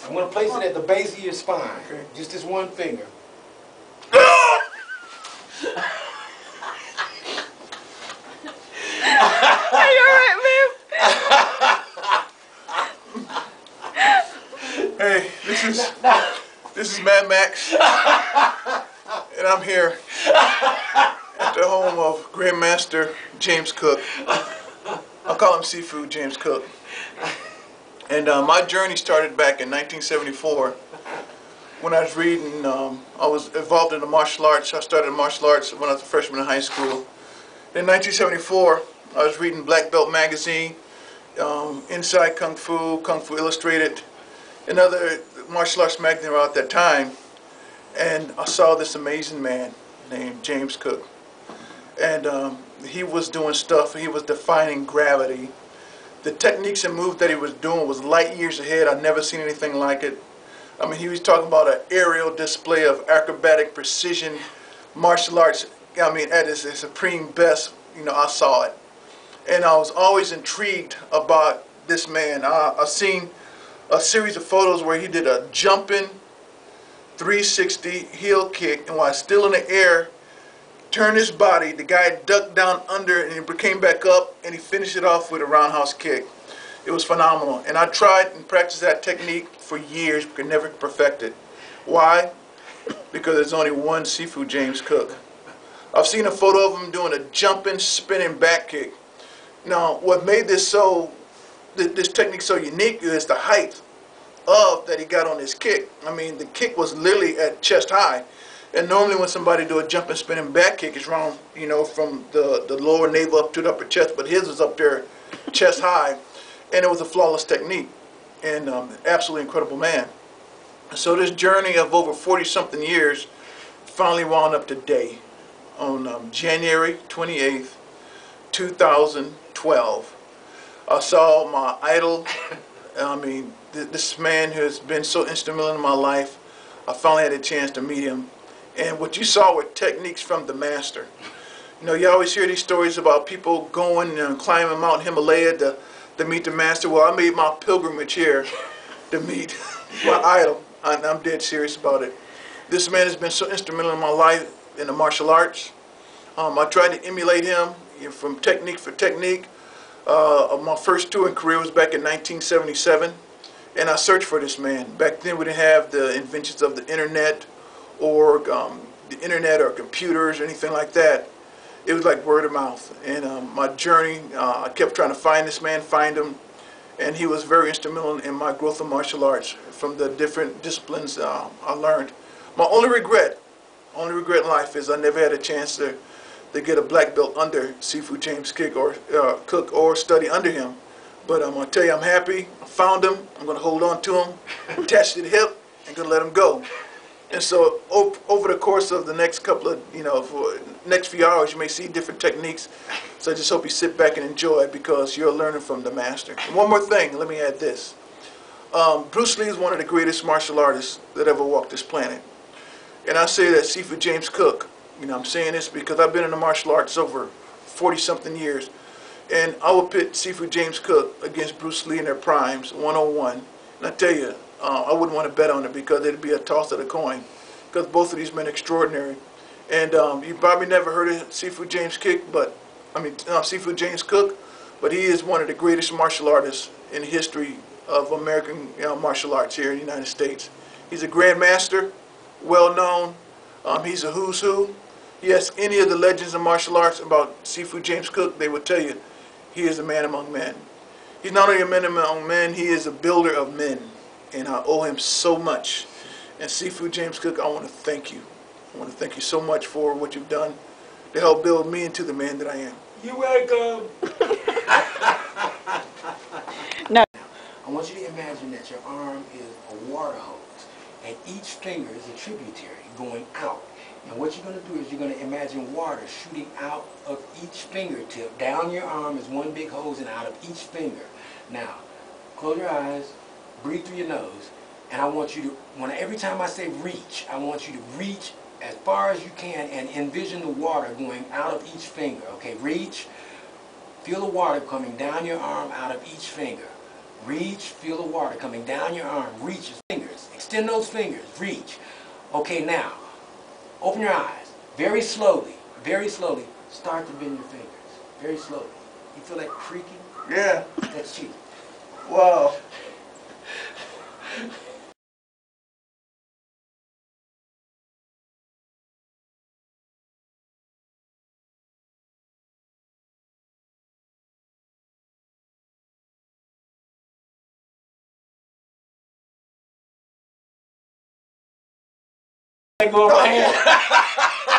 I'm going to place it at the base of your spine. Okay. Just this one finger. Are you alright, babe? Hey, this is Mad Max, and I'm here at the home of Grandmaster James Cook. I'll call him Sifu James Cook. And my journey started back in 1974 when I was reading. I was involved in the martial arts. I started martial arts when I was a freshman in high school. In 1974, I was reading Black Belt magazine, Inside Kung Fu, Kung Fu Illustrated, and other martial arts magazines around that time. And I saw this amazing man named James Cook. And he was doing stuff, he was defying gravity. The techniques and moves that he was doing was light years ahead. I've never seen anything like it. I mean, he was talking about an aerial display of acrobatic precision martial arts. I mean, at its supreme best, you know, I saw it. And I was always intrigued about this man. I've seen a series of photos where he did a jumping 360 heel kick, and while still in the air, turned his body, the guy ducked down under and he came back up and he finished it off with a roundhouse kick. It was phenomenal. And I tried and practiced that technique for years but could never perfect it. Why? Because there's only one Sifu James Cook. I've seen a photo of him doing a jumping, spinning back kick. Now, what made this technique so unique is the height that he got on his kick. I mean, the kick was literally at chest high. And normally when somebody do a jumping, spinning back kick, it's wrong, you know, from the lower navel up to the upper chest, but his was up there chest high, and it was a flawless technique, and absolutely incredible man. So this journey of over 40-something years finally wound up today on January 28th, 2012. I saw my idol. I mean, this man who has been so instrumental in my life. I finally had a chance to meet him. And what you saw were techniques from the master. You know, you always hear these stories about people going and climbing Mount Himalaya to meet the master. Well, I made my pilgrimage here to meet my idol. I'm dead serious about it. This man has been so instrumental in my life in the martial arts. I tried to emulate him, you know, from technique for technique. My first touring career was back in 1977, and I searched for this man. Back then we didn't have the inventions of the internet or or computers or anything like that. It was like word of mouth. And my journey, I kept trying to find this man, find him, and he was very instrumental in my growth of martial arts from the different disciplines I learned. My only regret in life is I never had a chance to get a black belt under Sifu James Cook or study under him. But I'm going to tell you, I'm happy. I found him. I'm going to hold on to him, attached to the hip, and going to let him go. And so over the course of the next couple of, for next few hours, you may see different techniques. So I just hope you sit back and enjoy it because you're learning from the master. And one more thing, let me add this. Bruce Lee is one of the greatest martial artists that ever walked this planet. And I say that Sifu James Cook, I'm saying this because I've been in the martial arts over 40-something years. And I will pit Sifu James Cook against Bruce Lee in their primes, 1-on-1. And I tell you, I wouldn't want to bet on it because it'd be a toss of the coin. Because both of these men are extraordinary. And you probably never heard of Sifu James Sifu James Cook, but he is one of the greatest martial artists in the history of American martial arts here in the United States. He's a grandmaster, well known. He's a who's who. Yes, any of the legends of martial arts about Sifu James Cook, they would tell you he is a man among men. He's not only a man among men, he is a builder of men. And I owe him so much. And Sifu James Cook, I want to thank you. I want to thank you so much for what you've done to help build me into the man that I am. You're welcome. No. I want you to imagine that your arm is a water hose, and each finger is a tributary going out. And what you're going to do is you're going to imagine water shooting out of each fingertip. Down your arm is one big hose and out of each finger. Now, close your eyes, breathe through your nose, and I want you to, every time I say reach, I want you to reach as far as you can and envision the water going out of each finger. Okay, reach. Feel the water coming down your arm out of each finger. Reach, feel the water coming down your arm. Reach your fingers. Extend those fingers. Reach. Okay, now, open your eyes. Very slowly, start to bend your fingers. Very slowly. You feel that creaking? Yeah. That's cheating. Wow. Let go of my hand.